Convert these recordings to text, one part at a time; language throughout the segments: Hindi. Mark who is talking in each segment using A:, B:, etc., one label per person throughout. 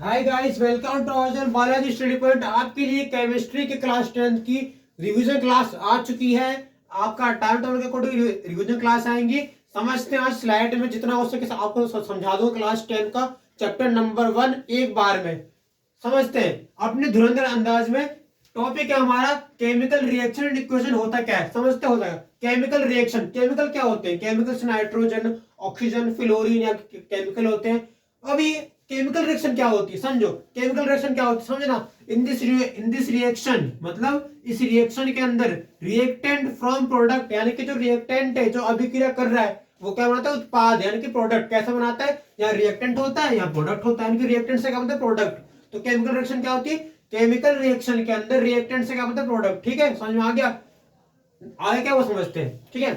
A: Hi guys, welcome to our Balaji study point. आपके लिए केमिस्ट्री के क्लास 10 की रिवीजन क्लास आ चुकी है। आपका टाइम टेबल के अकॉर्डिंग रिवीजन क्लास आएंगी। समझते हैं आज स्लाइड में जितना हो सके आपको समझा दो। क्लास 10 का चैप्टर नंबर 1 एक बार में समझते हैं अपने धुरंधर अंदाज में। टॉपिक है हमारा केमिकल रिएक्शन एंड इक्वेशन। होता क्या है समझते होता है। केमिकल रिएक्शन, केमिकल क्या होते हैं? केमिकल्स नाइट्रोजन, ऑक्सीजन, फ्लोरीन या केमिकल होते हैं। अभी केमिकल रिएक्शन क्या होती है समझो। केमिकल रिएक्शन क्या होती है समझना। इन दिस रिएक्शन मतलब इस रिएक्शन के अंदर रिएक्टेंट फ्रॉम प्रोडक्ट, यानी कि जो रिएक्टेंट है जो अभिक्रिया कर रहा है वो क्या बनाता है? उत्पाद, यानी कि प्रोडक्ट। कैसा बनाता है? यहाँ रिएक्टेंट होता है, यहाँ प्रोडक्ट होता है, यानी कि रिएक्टेंट से क्या बनता है? प्रोडक्ट। तो केमिकल रिएक्शन क्या होती है? केमिकल रिएक्शन के अंदर रिएक्टेंट से क्या बनता है? प्रोडक्ट। ठीक है, समझ में आ गया? आगे क्या वो समझते हैं। ठीक है,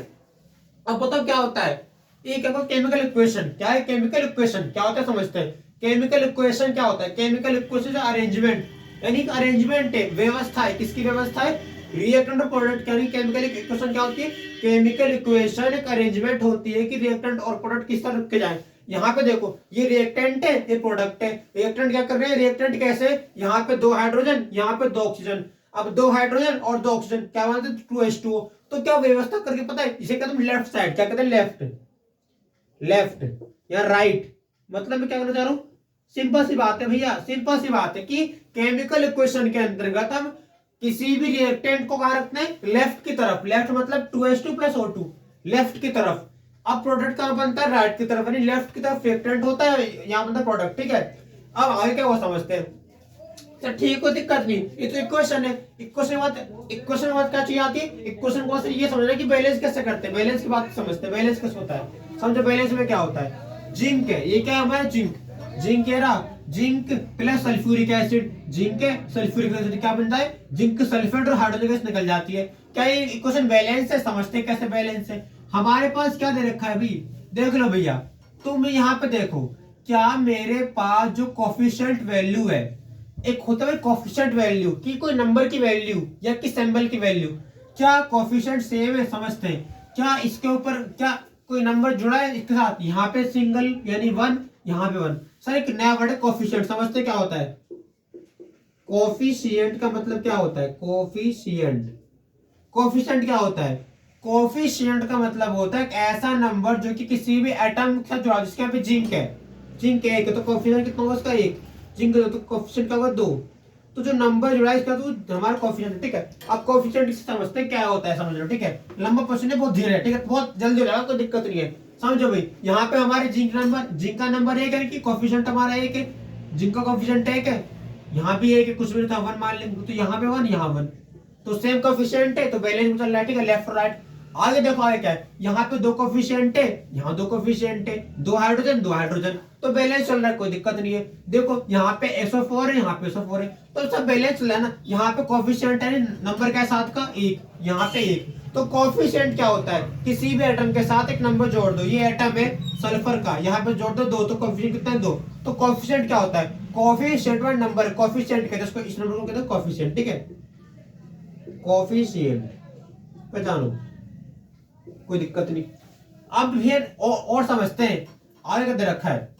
A: अब बताओ क्या होता है ये। क्या केमिकल इक्वेशन क्या है? केमिकल इक्वेशन क्या होता है समझते हैं। केमिकल इक्वेशन क्या होता है? केमिकल इक्वेशन अरेंजमेंट, यानी अरेंजमेंट है, व्यवस्था है। किसकी व्यवस्था है? रिएक्टेंट और प्रोडक्ट। यानी केमिकल इक्वेशन क्या होती है? केमिकल इक्वेशन एक अरेंजमेंट होती है कि रिएक्टेंट और प्रोडक्ट किस तरह रखे जाए। यहाँ पे देखो, ये रिएक्टेंट है, ये प्रोडक्ट है। रिएक्टेंट क्या कर रहे हैं? रिएक्टेंट कैसे? यहाँ पे 2 हाइड्रोजन, यहाँ पे 2 ऑक्सीजन। अब 2 हाइड्रोजन और 2 ऑक्सीजन क्या बनते हैं? 2H2O। तो क्या व्यवस्था करके पता है इसे कहते हैं लेफ्ट साइड। क्या कहते हैं? लेफ्ट, लेफ्ट या राइट। मतलब मैं क्या कहना चाह रहा हूं, सिंपल सी बात है भैया, सिंपल सी बात है कि केमिकल इक्वेशन के अंतर्गत हम किसी भी रिएक्टेंट को कहां रखते हैं? लेफ्ट की तरफ। लेफ्ट मतलब 2H2 प्लस O2, लेफ्ट की तरफ। अब प्रोडक्ट कहां बनता है? राइट की तरफ, यानी लेफ्ट की तरफ रिएक्टेंट होता है, यहां बनता है प्रोडक्ट। ठीक है, अब आगे क्या वो समझते हैं। तो ठीक, कोई दिक्कत नहीं, ये तो इक्वेशन है। इक्वेशन बात क्या चाहिए आती है? इक्वेशन को ये समझना कि बैलेंस कैसे करते हैं। बैलेंस की बात समझते हैं, बैलेंस कैसे होता है समझो। बैलेंस में क्या होता है? जिंक है, ये क्या है हमारा? जिंक। जिंक कह रहा, zinc plus sulphuric acid. Zinc है, सल्फ्यूरिक एसिड क्या बनता है? जिंक सल्फेट और हाइड्रोजन गैस निकल जाती है। क्या ये इक्वेशन बैलेंस है? समझते कैसे बैलेंस है। हमारे पास क्या दे रखा है अभी, देख लो भैया। तुम यहाँ पे देखो, क्या मेरे पास जो कोफिशिएंट वैल्यू है, एक होता है कोफिशिएंट वैल्यू की कोई नंबर की वैल्यू या किस सिंबल की वैल्यू, क्या कोफिशिएंट सेम है? समझते हैं क्या इसके ऊपर क्या कोई नंबर जुड़ा है इसके साथ? यहाँ पे सिंगल यानी 1, यहाँ पे 1। सर एक नया वर्ड है कोफिशिएंट। समझते क्या होता है? कोफिशिएंट का मतलब क्या होता है? कोफिशिएंट, कोफिशिएंट क्या होता है? कोफिशिएंट का मतलब होता है ऐसा नंबर जो कि किसी भी एटम के साथ जुड़ा, जिसके यहाँ पे जिंक है, जिंक 1 है तो कोफिशिएंट कितना होगा उसका? 1। जिंक 2 तो कोफिशिएंट क्या होगा? 2। तो जो नंबर जुड़ा है इसका तो हमारा कोफिशिएंट है। ठीक है, अब कोफिशिएंट समझते हैं क्या होता है, समझ लो। ठीक है, लंबा क्वेश्चन है, बहुत धीरे है। ठीक है, बहुत जल्दी हो जाएगा, कोई दिक्कत नहीं है। समझो भाई, यहाँ पे हमारे जिंक का नंबर 1 है कि कोफिशिएंट हमारा 1 है। जिंक का कोफिशिएंट 1 है, यहाँ भी 1 है, कुछ भी नहीं था 1 मान लेंगे, तो यहाँ पे 1, यहाँ 1, तो सेम कोफिशिएंट है, तो बैलेंस में चल रहा है। ठीक है, लेफ्ट और राइट। आगे देखो आगे क्या है, यहाँ पे 2 कोफिशिएंट है, यहाँ 2 कोफिशिएंट है, 2 हाइड्रोजन 2 हाइड्रोजन, तो बैलेंस चल रहा है, कोई दिक्कत नहीं है। देखो यहाँ पे SO4 है, यहाँ पे SO4 है, तो सब बैलेंस चल रहा है ना। यहाँ पे कोफिशिएंट है नंबर क्या है साथ का? 1, यहाँ पे 1। तो कोफिशिएंट क्या होता है? किसी भी एटम के साथ एक नंबर जोड़ दो। ये एटम है सल्फर का, यहाँ पे जोड़ दो 2, तो कोफिशिएंट कितना है? 2। तो कोफिशिएंट क्या होता है? कोफिशिएंट में नंबर, कोफिशिएंट कहते हैं इसको, इस नंबर को कहते हैं कोफिशिएंट। ठीक है, कोफिशिएंट पहचानो, कोई दिक्कत नहीं। अब फिर और समझते हैं आगे क्या दे रखा है।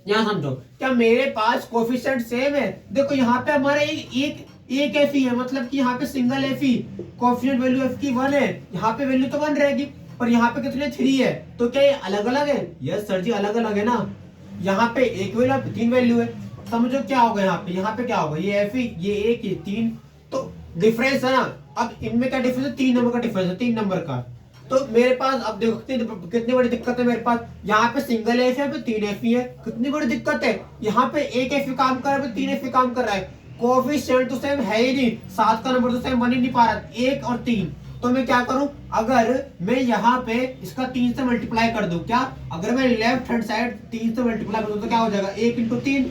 A: यहां समझो, क्या मेरे पास कोफिशिएंट सेम है? देखो यहाँ पे हमारा एक एफ ही है, मतलब कि यहाँ पे सिंगल एफ ही। कोफिशिएंट वैल्यू एफ की 1 है, यहाँ पे वैल्यू तो 1 रहेगी, पर यहाँ पे कितने 3 है। तो क्या ये अलग अलग है? यस सर जी, अलग अलग है ना। यहाँ पे एक वैल्यू, 3 वैल्यू है। समझो क्या होगा यहाँ पे क्या होगा? ये एफ ही, ये 1, ये 3, तो डिफरेंस है ना। अब इनमें क्या डिफरेंस है? 3 नंबर का डिफरेंस है, 3 नंबर का। तो मेरे पास अब देखो कितनी बड़ी दिक्कत है मेरे पास। यहाँ पे सिंगल एफ है, 3 एफ है, कितनी बड़ी दिक्कत है। यहाँ पे 1 एफ काम कर रहा है, 3 एफ काम कर रहा है। कोफिशिएंट तो सेम है ही नहीं, 7 का नंबर तो सेम बन ही नहीं पा रहा, 1 और 3। तो मैं क्या करूं, अगर मैं यहाँ पे इसका 3 से मल्टीप्लाई कर दूं, क्या अगर मैं लेफ्ट हैंड साइड 3 से मल्टीप्लाई कर दूं तो क्या हो जाएगा? 1 इंटू 3,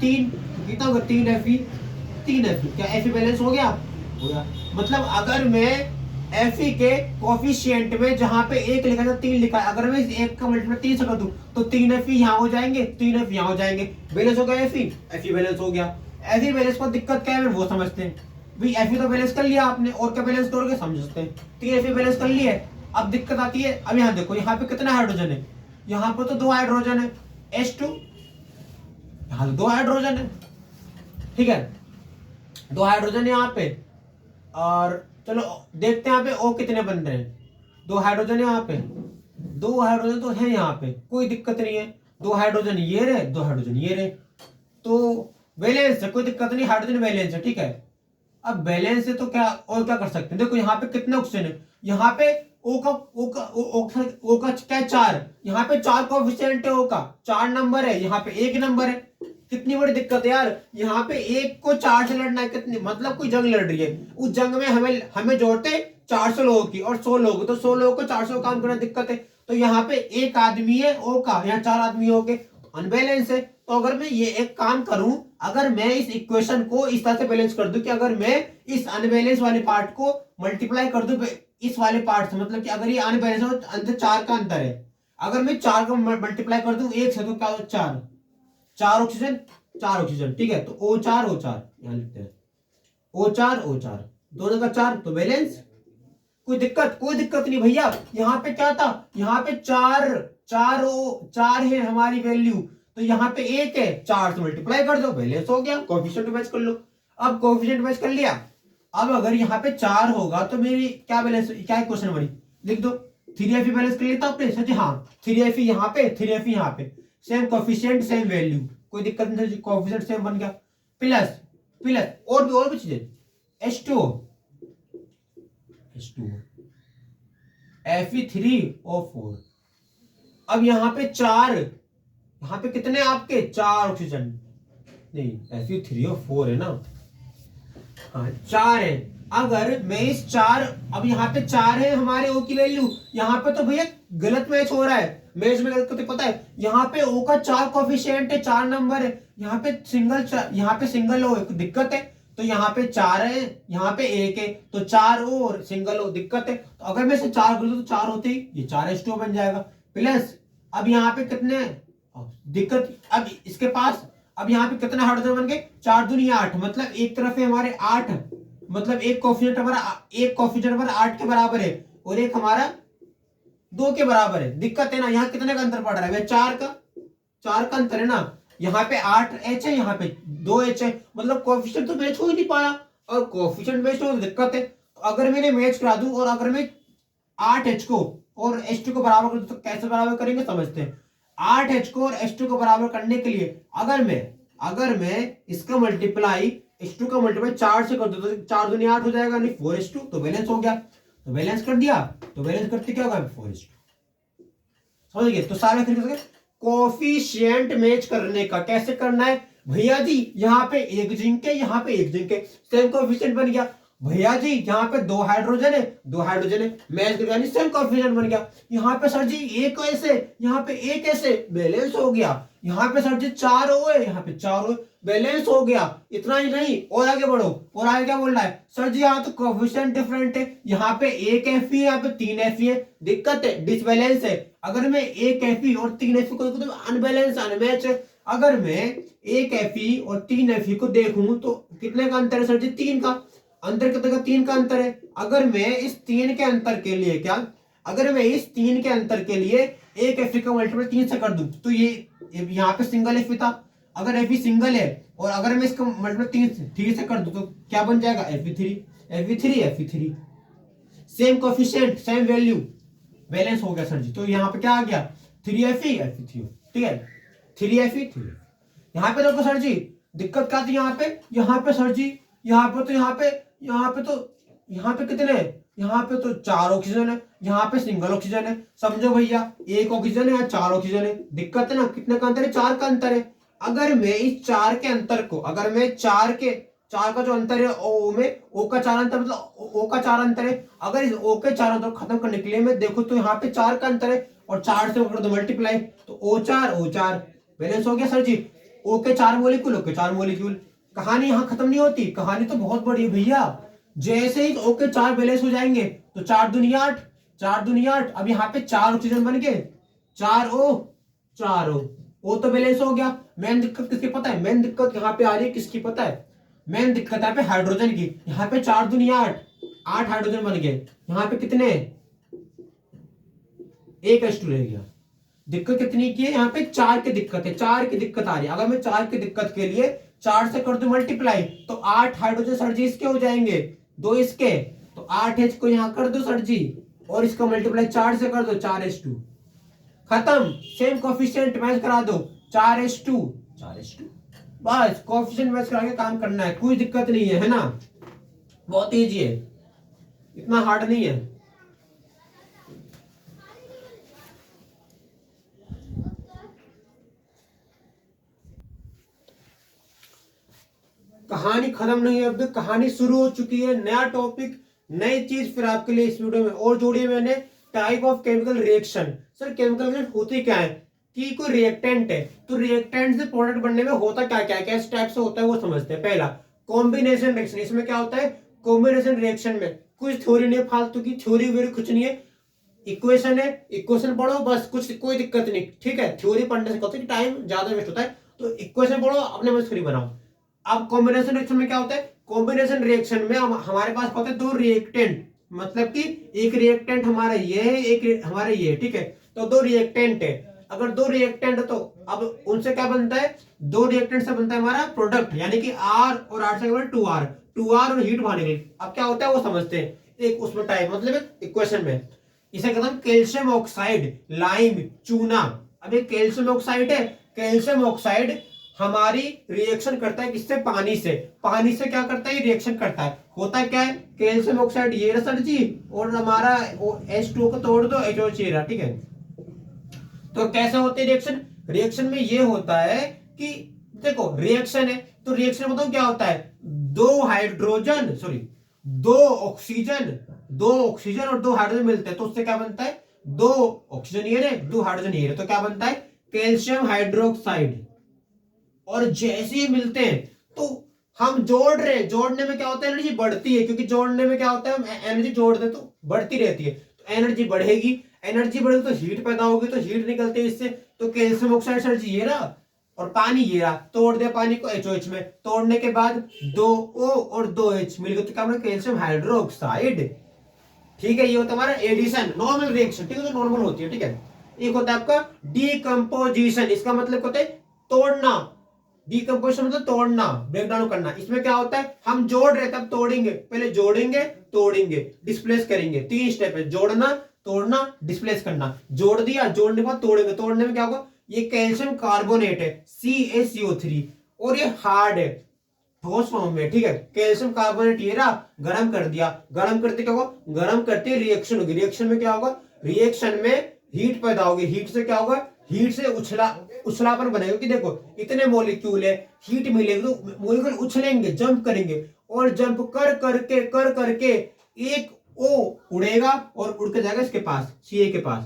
A: 3 कितना होगा? 3 एफ, 3 एफ। क्या एफ बैलेंस हो गया? हो गया। मतलब अगर मैं एफ के कोफिशिएंट में जहां पे 1 लिखा था 3 लिखा है, अगर मैं इस 1 का मल्टीप्लाई 3 से कर दूं तो 3 एफ यहाँ हो जाएंगे, 3 एफ यहाँ हो जाएंगे, बैलेंस हो गया एफ बैलेंस हो गया। एफ बैलेंस पर दिक्कत क्या है वो समझते हैं भाई। एफ तो बैलेंस कर लिया आपने, और क्या बैलेंस करोगे समझते हैं। 3 एफ बैलेंस कर लिया, अब दिक्कत आती है। अब यहाँ देखो, यहाँ पे कितना हाइड्रोजन है? यहाँ पे तो 2 हाइड्रोजन है, H2 यहाँ तो 2 हाइड्रोजन है, ठीक है, 2 हाइड्रोजन है यहाँ पे। और चलो देखते हैं यहाँ पे O कितने बन रहे हैं। 2 हाइड्रोजन है यहाँ पे, 2 हाइड्रोजन तो है यहाँ पे, कोई दिक्कत नहीं है। 2 हाइड्रोजन ये रहे, 2 हाइड्रोजन ये रहे, तो बैलेंस है, कोई दिक्कत नहीं, हाइड्रोजन बैलेंस है, ठीक है। अब बैलेंस है तो क्या और क्या कर सकते हैं, देखो यहाँ पे कितने ऑक्सीजन है, यहाँ पे ओ का क्या 4, यहाँ पे 4 कोएफिशिएंट है, ओ का 4 नंबर है, यहाँ पे 1 नंबर है। कितनी बड़ी दिक्कत है यार, यहाँ पे 1 को 4 से लड़ना है, कितनी मतलब कोई जंग लड़ रही है, उस जंग में हमें जोड़ते 400 लोगों की, और 100 लोग, तो 100 लोगों को 400 काम करना दिक्कत है। तो यहाँ पे 1 आदमी है ओ का, यहाँ 4 आदमी हो के अनबैलेंस है। तो अगर मैं ये एक काम करूं, अगर मैं इस इक्वेशन को इस तरह से बैलेंस कर दूं कि अगर मैं इस अनबैलेंस वाले पार्ट को मल्टीप्लाई कर दूं इस वाले पार्ट से, मतलब कि अगर ये अनबैलेंस हो तो अंदर 4 का अंतर है, अगर मैं 4 को मल्टीप्लाई कर दूं 1 से तो क्या हो, 4 ऑक्सीजन, 4 ऑक्सीजन, ठीक है। तो O4 यहाँ लिखते हैं, O4 दोनों का 4, तो बैलेंस, कोई दिक्कत नहीं भैया। यहाँ पे क्या था, यहाँ पे 4 है हमारी वैल्यू, तो यहाँ पे 1 है, 4 से मल्टीप्लाई कर दो, बैलेंस हो गया, कोएफिशिएंट मैच कर लो। अब कोएफिशिएंट मैच कर लिया, अब अगर यहाँ पे 4 होगा तो मेरी क्या बैलेंस, क्या क्वेश्चन बनी, लिख दो 3Fe बैलेंस कर लेता आपने सर जी, हाँ 3Fe यहाँ पे, 3Fe यहाँ पे, सेम कोएफिशिएंट सेम वैल्यू, कोई दिक्कत नहीं, कोएफिशिएंट सेम बन गया। प्लस और भी चीजें, H2O Fe3O4। अब यहाँ पे 4, यहाँ पे कितने आपके 4 ऑक्सीजन, नहीं Fe3O4 है ना, हाँ 4 है। अगर मैं इस 4, अब यहाँ पे 4 है हमारे O की वैल्यू, यहाँ पे तो भैया गलत मैच हो रहा है, मैच में गलत, पता है यहाँ पे O का 4 कोएफिशिएंट है, 4 नंबर है, यहाँ पे सिंगल O है, दिक्कत है। तो यहाँ पे 4 है, यहाँ पे 1 है, तो 4 O और सिंगल O, दिक्कत है। तो अगर मैं इसे 4 कर दूं तो 4 होते ही ये 4H2O बन जाएगा। प्लस अब यहाँ पे कितने दिक्कत, अब इसके पास, अब यहाँ पे कितने हाइड्रोजन बन गए, 4 दूनी 8, मतलब एक तरफ है हमारे 8, मतलब एक कोएफिशिएंट हमारा 8 के बराबर है, और एक हमारा 2 के बराबर है, दिक्कत है ना। यहाँ कितने का अंतर पड़ रहा है, 4 का अंतर है ना, यहाँ पे 8H है, यहाँ पे 2H है, मतलब कोएफिशिएंट तो मैच हो ही नहीं पाया, और कोएफिशिएंट मैच हो तो दिक्कत है। तो अगर मैंने मैच करा दूं, और अगर मैं 8H को और H2 को बराबर कर दूं, तो कैसे बराबर करेंगे समझते हैं। 8H को और H2 को बराबर करने के लिए अगर मैं इसका मल्टीप्लाई H2 का मल्टीप्लाई 4 से कर दूं, तो 4 दूनी 8 हो जाएगा, नहीं 4H2, तो बैलेंस हो गया। तो बैलेंस कर दिया, तो बैलेंस करते क्या होगा, 4H2, समझ गए। तो सारे कोएफिशिएंट मैच करने का कैसे करना है भैया जी, यहाँ पे 1 जिंक है, यहाँ पे 1 जिंक है, सेम कोएफिशिएंट बन गया। भैया जी यहाँ पे 2 हाइड्रोजन है, 2 हाइड्रोजन है, मैच कर यानी सेम कोएफिशिएंट बन गया। यहाँ पे सर जी 1 ऐसे, यहाँ पे 1 ऐसे, बैलेंस हो गया। यहाँ पे सर जी 4 O है, यहाँ पे 4 O, बैलेंस हो गया। इतना ही नहीं, और आगे बढ़ो, और आगे क्या बोल रहा है सर जी, यहाँ तो कोएफिशिएंट डिफरेंट है, यहाँ पे 1 Fe है, यहाँ पे 3 Fe है, दिक्कत है, डिसबैलेंस है। अगर मैं 1 Fe और 3 Fe को देखूं तो अनबैलेंस अनमैच है। अगर मैं 1 Fe और 3 Fe को देखूं तो कितने का अंतर है सर जी, 3 का अंतर, कितने का, 3 का अंतर है। अगर मैं इस 3 के अंतर के लिए अगर मैं इस 3 के अंतर के लिए 1 Fe का मल्टीप्लाई 3 से कर दूं, तो ये यहाँ पे सिंगल Fe था, अगर Fe सिंगल है, और अगर मैं इसका मल्टीप्लाई 3 से कर दूं तो क्या बन जाएगा, Fe3, same coefficient same value, balance हो गया सर जी। तो यहाँ पे क्या आ गया, 3Fe, Fe3, ठीक है, 3Fe, 3Fe। यहाँ पे देखो सर जी दिक्कत क्या थी, यहाँ पे सर जी, यहाँ पे कितने, यहाँ पे तो 4 ऑक्सीजन है, यहाँ पे सिंगल ऑक्सीजन है, समझो भैया 1 ऑक्सीजन है, 4 ऑक्सीजन है, दिक्कत है ना। कितने का अंतर है, 4 का अंतर है। अगर मैं इस 4 के अंतर को, अगर मैं 4 का जो अंतर है O में, O का 4 अंतर, मतलब O का 4 अंतर है, अगर इस O के 4 अंतर खत्म करने के लिए मैं देखो तो यहाँ पे 4 का अंतर है, और 4 से कर दो मल्टीप्लाई, तो O4 बैलेंस हो गया सर जी। O के 4 मॉलिक्यूल, कहानी यहाँ खत्म नहीं होती, कहानी तो बहुत बड़ी है भैया। जैसे ही O के 4 बैलेंस हो जाएंगे तो 4 दूनी 8, अब यहाँ पे 4 ऑक्सीजन बन गए, 4 O तो बैलेंस हो गया। मेन दिक्कत किसकी पता है, मेन दिक्कत यहाँ पे आ रही है किसकी पता है, मेन दिक्कत यहाँ पे हाइड्रोजन की। यहाँ पे 4 दूनी 8 हाइड्रोजन बन गए, यहाँ पे कितने, 1H2 रह गया। दिक्कत कितनी की है यहाँ पे, 4 की दिक्कत है, 4 की दिक्कत आ रही है। अगर मैं 4 की दिक्कत के लिए 4 से कर दूं मल्टीप्लाई, तो 8 हाइड्रोजन सर जी इसके हो जाएंगे, 2 इसके, तो 8H को यहाँ कर दो सर जी, और इसका मल्टीप्लाई 4 से कर दो, 4H2 खत्म। सेम कोफिशिएंट मैच करा दो, 4H2 4H2, बस कोफिशिएंट मैच करा के काम करना है, कोई दिक्कत नहीं है ना, बहुत इजी है, इतना हार्ड नहीं है। कहानी खत्म नहीं है, अब तक कहानी शुरू हो चुकी है, नया टॉपिक, नई चीज फिर आपके लिए इस वीडियो में और जोड़ी है मैंने, type of chemical reaction. Sir chemical reaction होती क्या है कि कोई रिएक्टेंट है, तो रिएक्टेंट से प्रोडक्ट बनने में होता क्या क्या, किस टाइप से होता है वो समझते हैं। पहला कॉम्बिनेशन रिएक्शन, इसमें क्या होता है, कॉम्बिनेशन रिएक्शन में कुछ थ्योरी नहीं है, फालतू की थ्योरी व्योरी कुछ नहीं है, इक्वेशन है, इक्वेशन पढ़ो बस, कुछ कोई दिक्कत नहीं, ठीक है। थ्योरी पढ़ने से कहते हैं टाइम ज्यादा वेस्ट होता है, तो इक्वेशन पढ़ो, अपने में थ्योरी बनाओ। अब कॉम्बिनेशन रिएक्शन में क्या होता है, कॉम्बिनेशन रिएक्शन में हमारे पास होते हैं दो रिएक्टेंट, मतलब कि एक रिएक्टेंट हमारा ये है, एक हमारा ये है, ठीक है। तो दो रिएक्टेंट है, अगर दो रिएक्टेंट तो अब उनसे क्या बनता है, दो रिएक्टेंट से बनता है हमारा प्रोडक्ट, यानी कि R और R से 2R, 2R और हीट बाहर निकली। अब क्या होता है वो समझते हैं, एक उसमें टाइप मतलब इक्वेशन में, इसे कहते हैं कैल्शियम ऑक्साइड, लाइम, चूना। अब ये कैल्शियम ऑक्साइड है, कैल्शियम ऑक्साइड हमारी रिएक्शन करता है किससे, पानी से, पानी से क्या करता है रिएक्शन करता है, होता है क्या है, कैल्शियम ऑक्साइड ये रहा सर जी, और हमारा H2 को तोड़ दो, HOH ये रहा, ठीक है। तो कैसे होती है रिएक्शन, रिएक्शन में ये होता है कि देखो रिएक्शन है, तो रिएक्शन बताओ क्या होता है, दो हाइड्रोजन सॉरी दो ऑक्सीजन और दो हाइड्रोजन मिलते हैं, तो उससे क्या बनता है, दो ऑक्सीजन ये रहे, दो हाइड्रोजन ये रहे, तो क्या बनता है कैल्शियम हाइड्रोक्साइड। और जैसे ही मिलते हैं तो हम जोड़ रहे हैं, जोड़ने में क्या होता है एनर्जी बढ़ती है, क्योंकि जोड़ने में क्या होता है हम एनर्जी जोड़ते तो बढ़ती रहती है, तो एनर्जी बढ़ेगी, एनर्जी बढ़ेगी तो हीट पैदा होगी, तो हीट निकलती है इससे, तो कैल्शियम ऑक्साइड सर जी ये रहा और पानी ये रहा, तोड़ दिया पानी को HOH में, तोड़ने के बाद 2O और 2H मिल गए, तो क्या बना कैल्शियम हाइड्रोक्साइड, ठीक है। ये होता है हमारा एडिशन, नॉर्मल रिएक्शन, ठीक है, तो नॉर्मल होती है, ठीक है। एक होता है आपका डीकंपोजिशन, इसका मतलब होता है तोड़ना, डीकंपोजिशन मतलब तोड़ना, ब्रेक डाउन करना। इसमें क्या होता है हम जोड़ रहे तब तोड़ेंगे, पहले जोड़ेंगे, तोड़ेंगे, डिस्प्लेस करेंगे, 3 स्टेप है, जोड़ना, तोड़ना, डिस्प्लेस करना। जोड़ दिया, जोड़ने के बाद तोड़ेंगे, तोड़ने में क्या होगा, ये कैल्शियम कार्बोनेट है CaCO3, और ये हार्ड है, ठोस फॉर्म में, ठीक है। कैल्शियम कार्बोनेट ये रहा, गर्म कर दिया, गर्म करते क्या होगा, गर्म करते रिएक्शन होगी, रिएक्शन में क्या होगा, रिएक्शन में हीट पैदा होगी, हीट से क्या होगा, हीट से उछलापन बनेगा, कि देखो इतने मॉलिक्यूल है, हीट मिलेगी तो मॉलिक्यूल उछलेंगे, जंप करेंगे, और जंप कर करके एक O उड़ेगा और उड़ के जाएगा इसके पास, Ca के पास,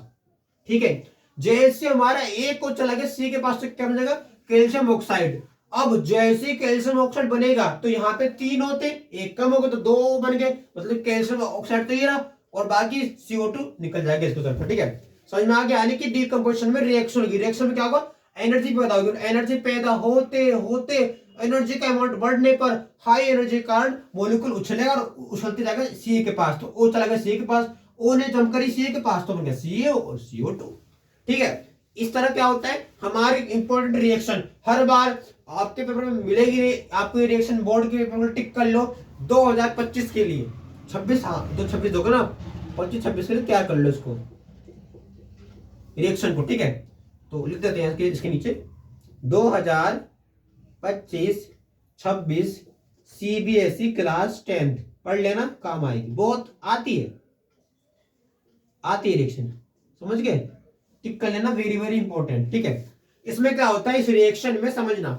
A: ठीक है। जैसे हमारा A को चला गया C के पास, तो क्या बनेगा कैल्शियम ऑक्साइड। अब जैसे कैल्शियम ऑक्साइड बनेगा तो यहाँ पे 3 होते, एक कम हो गया तो 2 बन गए, मतलब कैल्शियम ऑक्साइड तो ये रहा, और बाकी CO2 निकल जाएगा इसके तरफ, ठीक है। समझ में आ गया, यानी कि डीकंपोजिशन में रिएक्शन होगी, रिएक्शन में क्या होगा, एनर्जी पैदा होगी, एनर्जी पैदा होते होते एनर्जी का अमाउंट बढ़ने पर हाई एनर्जी के कारण मॉलिक्यूल उछलेगा और उछलते जाएगा Ca के पास, तो O चला गया Ca के पास, O ने जंप करी Ca के पास, तो बन गया Ca और CO2, ठीक है। इस तरह क्या होता है हमारी इंपॉर्टेंट रिएक्शन, हर बार आपके पेपर में मिलेगी, आपको रिएक्शन बोर्ड के पेपर में टिक कर लो 2025 के लिए, 26 हाँ तो 26 होगा ना, 25-26 के लिए तैयार कर लो इसको रिएक्शन को, ठीक है। तो लिख देते हैं इसके नीचे 2025-26 CBSE क्लास 10 पढ़ लेना, काम आएगी, बहुत आती है रिएक्शन, समझ गए, टिक कर लेना, वेरी वेरी इंपॉर्टेंट, ठीक है। इसमें क्या होता है इस रिएक्शन में समझना,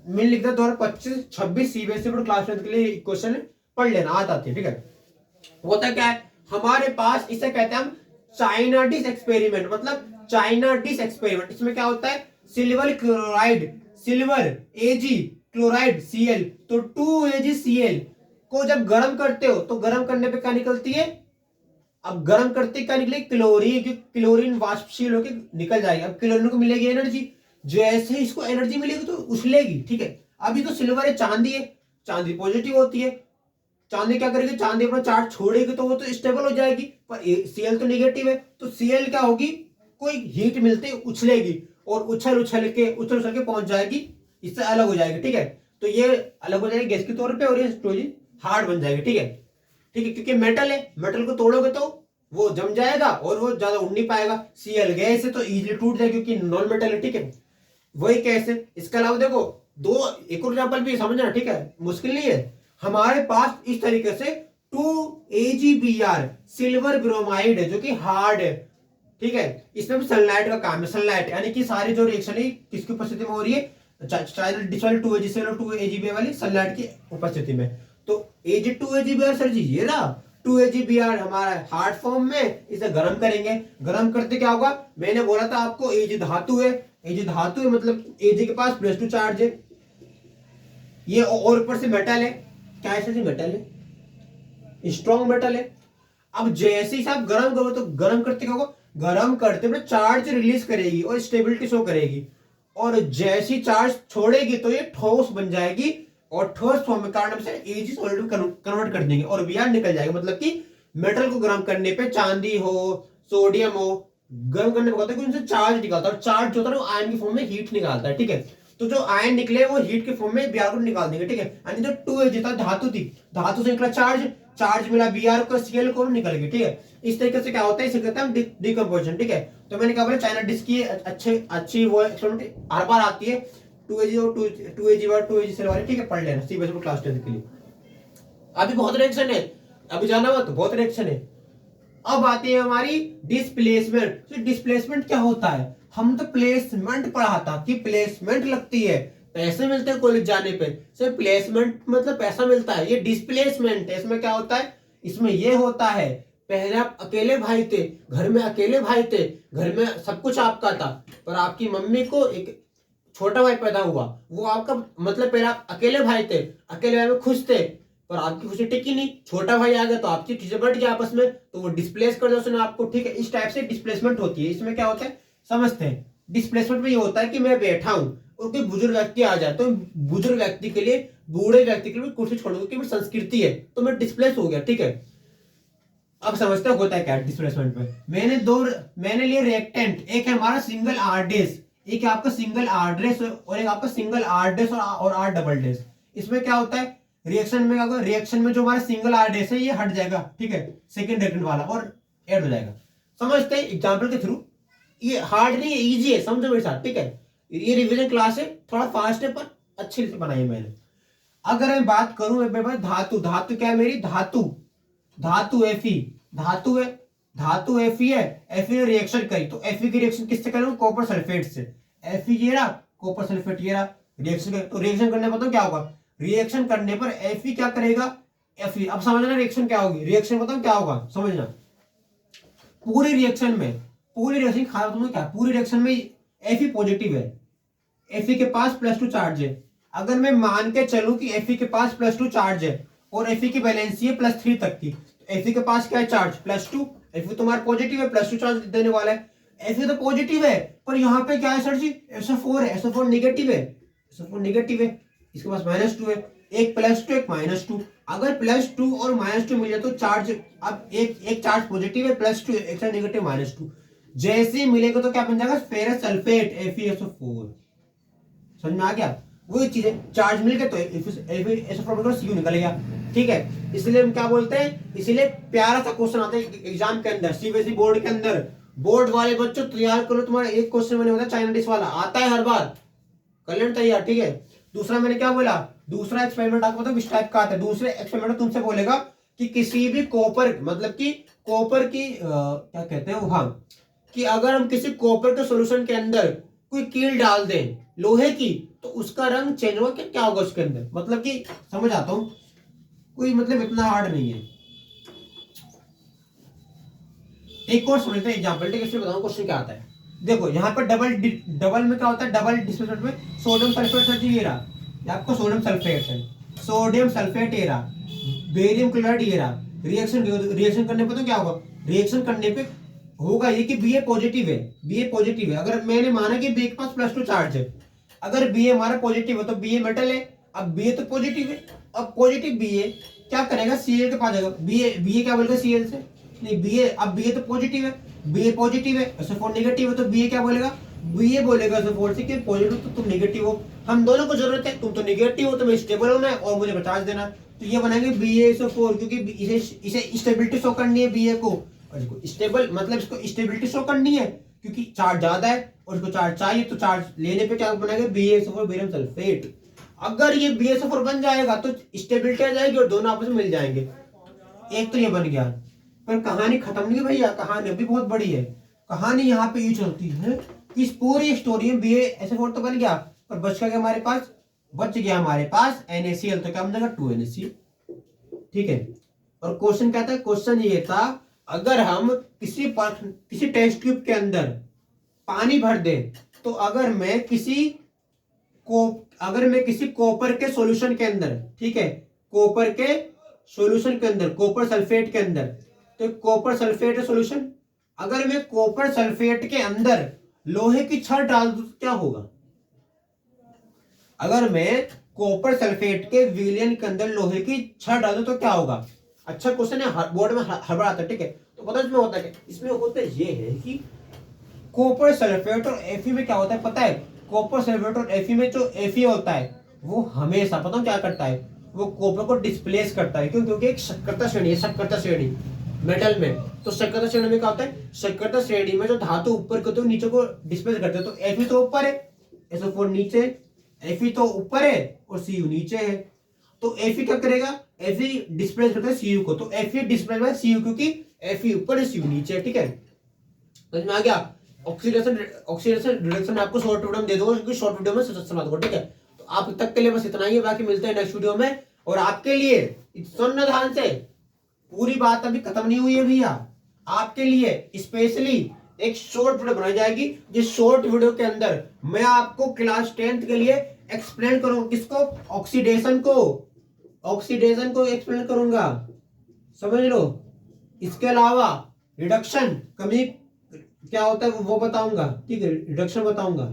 A: मैंने लिख दिया 2025-26 CBSE बोर्ड क्लास 10 के लिए क्वेश्चन पढ़ लेना, आती है, ठीक है। होता क्या है हमारे पास, इसे कहते हैं हम चाइना डिश एक्सपेरिमेंट, मतलब चाइना डिश एक्सपेरिमेंट। इसमें क्या होता है silver chloride, silver Ag chloride Cl, तो 2AgCl को जब गर्म करते हो तो गर्म करने पे क्या निकलती है, अब गर्म करते क्या निकलेगी क्लोरीन, क्लोरीन वाष्पशील होकर निकल जाएगी, अब क्लोरीन को मिलेगी एनर्जी, जैसे ही इसको एनर्जी मिलेगी तो उछलेगी, ठीक है। अभी तो सिल्वर है, चांदी है, चांदी पॉजिटिव होती है, चांदी क्या करेगी, चांदी अपना चार्ज छोड़ेगी तो वो तो स्टेबल हो जाएगी, पर Cl तो नेगेटिव है, तो Cl क्या होगी कोई हीट मिलते ही उछलेगी और उछल के पहुंच जाएगी, इससे अलग हो जाएगी, ठीक है। तो ये अलग हो जाएगी गैस के तौर पे और ये स्टोरेज हार्ड बन जाएगी, ठीक है। ठीक है, क्योंकि मेटल है, मेटल को तोड़ोगे तो वो जम जाएगा और वो ज्यादा उड़ नहीं पाएगा। Cl गैस है तो इजीली टूट जाएगी क्योंकि नॉन मेटल है, ठीक है। वही केस है। इसके अलावा देखो दो एक और एग्जाम्पल भी समझना, ठीक है, मुश्किल नहीं है। हमारे पास इस तरीके से 2AgBr सिल्वर ब्रोमाइड है जो कि हार्ड है, ठीक है। इसमें भी सनलाइट का काम है, सनलाइट यानी कि सारी जो रिएक्शन है किसकी उपस्थिति में हो रही है, चाहे डिस वाली 2AgCl वाली सनलाइट की उपस्थिति में। तो Ag2AgBr सर जी ये रहा 2AgBr हमारा हार्ड फॉर्म में, इसे गर्म करेंगे। गर्म करते क्या होगा, मैंने बोला था आपको Ag धातु है, Ag धातु है मतलब Ag के पास +2 चार्ज है, ये और ऊपर से मेटल है, क्या है सर जी, मेटल है, स्ट्रॉन्ग मेटल है। अब जैसे ही आप गर्म करो तो गर्म करते क्या होगा, गर्म करते हुए चार्ज रिलीज करेगी और स्टेबिलिटी शो करेगी, और जैसी चार्ज छोड़ेगी तो ये ठोस बन जाएगी और ठोस फॉर्म में कारण से Ag सॉलिड में कन्वर्ट कर देंगे और Br निकल जाएगा। मतलब कि मेटल को गर्म करने पे चांदी हो, सोडियम हो, गर्म करने पे होता है कि उनसे चार्ज निकलता है और चार्ज जो होता है वो आयन की फॉर्म में हीट निकालता है, ठीक है। तो जो आयन निकले वो हीट के फॉर्म में Br को निकाल देंगे, ठीक है। यानी जो 2Ag था धातु थी, धातु से निकला चार्ज, चार्ज मिला Br को, Cl को निकल गई, ठीक है। इस तरीके से क्या होता है, इसे कहते हैं हम डिकम्पोजिशन, ठीक है। तो मैंने कहा चाइना डिस्क की अच्छी वो एक्सपेरिमेंट हर बार आती है 2Ag और 2AgCl वाली, ठीक है, पढ़ लेना सीबीएसई क्लास 10 के लिए। अभी बहुत रिएक्शन है, अभी जाना मत, बहुत रिएक्शन है। अब आती है हमारी डिस्प्लेसमेंट। तो डिस्प्लेसमेंट क्या होता है, हम तो प्लेसमेंट पढ़ा था कि प्लेसमेंट लगती है, पैसे मिलते हैं कॉलेज जाने पे, सिर्फ प्लेसमेंट मतलब पैसा मिलता है। ये डिस्प्लेसमेंट है, इसमें क्या होता है, इसमें ये होता है पहले आप अकेले भाई थे, घर में अकेले भाई थे, घर में सब कुछ आपका था, पर आपकी मम्मी को एक छोटा भाई पैदा हुआ, वो आपका मतलब पहले आप अकेले भाई थे, अकेले भाई में खुश थे, पर आपकी खुशी टिकी नहीं, छोटा भाई आ गया तो आपकी चीजें बढ़ गई आपस में, तो वो डिस्प्लेस कर दिया उसने आपको, ठीक है। इस टाइप से डिस्प्लेसमेंट होती है। इसमें क्या होता है समझते हैं, डिस्प्लेसमेंट में ये होता है कि मैं बैठा हूं और कोई बुजुर्ग व्यक्ति आ जाए, तो बुजुर्ग व्यक्ति के लिए, बूढ़े व्यक्ति के लिए कुर्सी छोड़ूंगा क्योंकि संस्कृति है, तो मैं डिस्प्लेस हो गया, ठीक है। अब समझते होता है क्या डिस्प्लेसमेंट में, मैंने लिए रिएक्टेंट, एक है हमारा सिंगल आर डेस, एक है आपका सिंगल आर डेस और एक आपका सिंगल आर डेस और आर डबल डेस। इसमें क्या होता है, रिएक्शन में क्या होगा, रिएक्शन में जो हमारा सिंगल आर डेस है ये हट जाएगा, ठीक है, सेकंड रिएक्टेंट वाला, और ऐड हो जाएगा। समझते हैं एग्जांपल के थ्रू, ये हार्ड नहीं है, इजी है, समझो मेरे साथ, ठीक है। ये रिवीजन क्लास है, थोड़ा फास्ट है पर अच्छी बनाई मैंने। अगर मैं बात करूं धातु, धातु क्या है मेरी, धातु Fe, धातु है, धातु Fe है, Fe ने रिएक्शन करी तो Fe की रिएक्शन किससे करूं, कॉपर सल्फेट से। Fe ये रहा, कॉपर सल्फेट ये रहा, रिएक्शन तो रिएक्शन करने पर तो क्या होगा, रिएक्शन करने पर Fe क्या करेगा, Fe, अब समझना रिएक्शन क्या होगी, रिएक्शन बताओ क्या होगा, समझना। पूरी रिएक्शन में, पूरी रिएक्शन खास तुम्हें क्या, पूरी रिएक्शन में Fe पॉजिटिव है, Fe के पास +2 चार्ज है। अगर मैं मान के चलूं कि Fe के पास +2 चार्ज है और Fe की वैलेंसी है +3 तक की, तो Fe के पास क्या है चार्ज +2, Fe तुम्हारा पॉजिटिव है, +2 चार्ज देने वाला है। Fe तो पॉजिटिव है पर यहाँ पे क्या है सर जी, SO4 है, SO4 नेगेटिव है, SO4 नेगेटिव है, इसके पास -2 है, एक +2 एक -2। अगर +2 और -2 मिल जाए तो चार्ज, अब एक चार्ज पॉजिटिव है +2, एक चार्ज नेगेटिव -2, जैसे ही मिलेगा तो क्या बन जाएगा, फेरस सल्फेट FeSO4। समझ में आ गया, वही चीज है, चार्ज मिल गया तो FeSO4 Cu निकल गया, ठीक है। इसलिए हम क्या बोलते हैं, इसलिए प्यारा सा क्वेश्चन आता है एग्जाम के अंदर, सीबीएसई बोर्ड के अंदर, बोर्ड वाले बच्चों तैयार करो, तुम्हारा एक क्वेश्चन मैंने बताया चाइना डिश वाला आता है हर बार, कर लेना तैयार, ठीक है। दूसरा मैंने क्या बोला, दूसरा एक्सपेरिमेंट आपको बताओ किस टाइप का आता है। दूसरे एक्सपेरिमेंट तुमसे बोलेगा कि किसी भी कॉपर, मतलब कि कॉपर की क्या कहते हैं वो, हाँ, कि अगर हम किसी कॉपर के सॉल्यूशन के अंदर कोई कील डाल दें लोहे की तो उसका रंग चेंज होगा, क्या होगा उसके अंदर, मतलब कि समझ आता हूं, कोई मतलब इतना हार्ड नहीं है। एक और समझते हैं एग्जांपल, ठीक है, इसमें बताऊं क्वेश्चन क्या आता है। देखो यहाँ पर डबल में क्या होता है, डबल डिस्प्लेसमेंट में सोडियम सल्फेट सर ये रहा, आपको सोडियम सल्फेट है, सोडियम सल्फेट ये रहा, बेरियम क्लोराइड ये रहा, रिएक्शन करने पर तो क्या होगा, रिएक्शन करने पे होगा ये कि Ba पॉजिटिव है, Ba पॉजिटिव है। अगर मैंने माना कि Ba के पास +2 चार्ज है, अगर Ba हमारा पॉजिटिव है तो Ba मेटल है, अब Ba तो पॉजिटिव है, अब पॉजिटिव Ba क्या करेगा, Cl के पास जाएगा, Ba क्या बोलेगा Cl से, नहीं Ba, अब Ba तो पॉजिटिव है बी ए पॉजिटिव है, SO4 नेगेटिव है, तो बी ए क्या बोलेगा, बी ए बोलेगा SO4 से कि पॉजिटिव तो तुम नेगेटिव हो, हम दोनों को जरूरत है, तुम तो नेगेटिव हो, तुम्हें स्टेबल होना है और मुझे चार्ज देना है, तो ये बनाएंगे BaSO4, क्योंकि इसे स्टेबिलिटी शो करनी है बी ए को, और इसको स्टेबल मतलब इसको स्टेबिलिटी शो करनी है क्योंकि चार्ज ज्यादा है और इसको चार्ज चाहिए, तो चार्ज लेने पे क्या बनाएंगे BaSO4 बेरियम सल्फेट। अगर ये BaSO4 बन जाएगा तो स्टेबिलिटी आ जाएगी और दोनों आपस में मिल जाएंगे। एक तो ये बन गया, पर कहानी खत्म नहीं है भैया, कहानी अभी बहुत बड़ी है। कहानी यहाँ पे ये चलती है कि इस पूरी स्टोरी में BaSO4 तो बन गया, पर बच गया हमारे पास, बच गया हमारे पास NaCl, तो क्या बन जाएगा 2NaCl। ठीक है, और क्वेश्चन क्या था, क्वेश्चन ये था अगर हम किसी टेस्ट ट्यूब के अंदर पानी भर दें, तो अगर मैं किसी कॉपर के सॉल्यूशन के अंदर, ठीक है, कॉपर के सॉल्यूशन के अंदर, कॉपर सल्फेट के अंदर, तो कॉपर सल्फेट सॉल्यूशन, अगर मैं कॉपर सल्फेट के अंदर लोहे की छड़ डाल दूं तो क्या होगा, अगर मैं कॉपर सल्फेट के विलयन के अंदर लोहे की छड़ डाल दूं तो क्या होगा। अच्छा क्वेश्चन है, बोर्ड में हड़बड़ आता है, ठीक है, तो पता इसमें होता है, इसमें होता ये है कि कॉपर सल्फेट और Fe में क्या होता है पता है, कॉपर सल्फेट और Fe में जो Fe होता है वो हमेशा पता है क्या करता है, वो कॉपर को डिस्प्लेस करता है, क्यों, क्योंकि एक सक्रियता श्रेणी है, सक्रियता श्रेणी मेटल में, तो सक्रियता श्रेणी में क्या होता है, सक्रियता श्रेणी में जो धातु ऊपर को तो नीचे को डिस्प्लेस करते हैं, तो Fe तो ऊपर है, SO4 नीचे, Fe तो ऊपर है और Cu नीचे है, तो Fe क्या करेगा, Fe डिस्प्लेस करता है Cu को, तो Fe डिस्प्लेस बाय Cu, क्योंकि Fe ऊपर है Cu नीचे है। ठीक है, समझ में आ गया। ऑक्सीडेशन रिडक्शन आपको शॉर्ट वीडियो में दे दूंगा, क्योंकि शॉर्ट वीडियो में समझा दूंगा। ठीक है, तो आप तक के लिए बस इतना ही है, बाकी मिलते हैं नेक्स्ट वीडियो में। और आपके लिए सुनना ध्यान से, पूरी बात अभी खत्म नहीं हुई है भैया, आपके लिए स्पेशली एक शॉर्ट वीडियो बनाई जाएगी, जिस शॉर्ट वीडियो के अंदर मैं आपको क्लास 10th के लिए एक्सप्लेन करूंगा, किसको, ऑक्सीडेशन को एक्सप्लेन करूंगा, समझ लो। इसके अलावा रिडक्शन, कमी क्या होता है वो बताऊंगा, ठीक है, रिडक्शन बताऊंगा,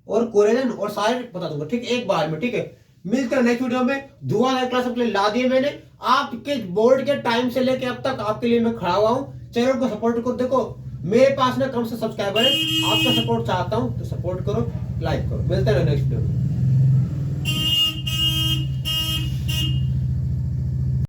A: और कोरेजन और सारे बता दूंगा, ठीक, एक बार में। ठीक है, मिलते हैं नेक्स्ट वीडियो में। धुआंधार क्लास अपने ला दिए मैंने, आपके बोर्ड के टाइम से लेके अब तक आपके लिए मैं खड़ा हुआ हूँ। चैनल को सपोर्ट करो, देखो मेरे पास ना कम से सब्सक्राइबर है, आपका सपोर्ट चाहता हूँ, तो सपोर्ट करो, लाइक करो। मिलते हैं नेक्स्ट वीडियो में।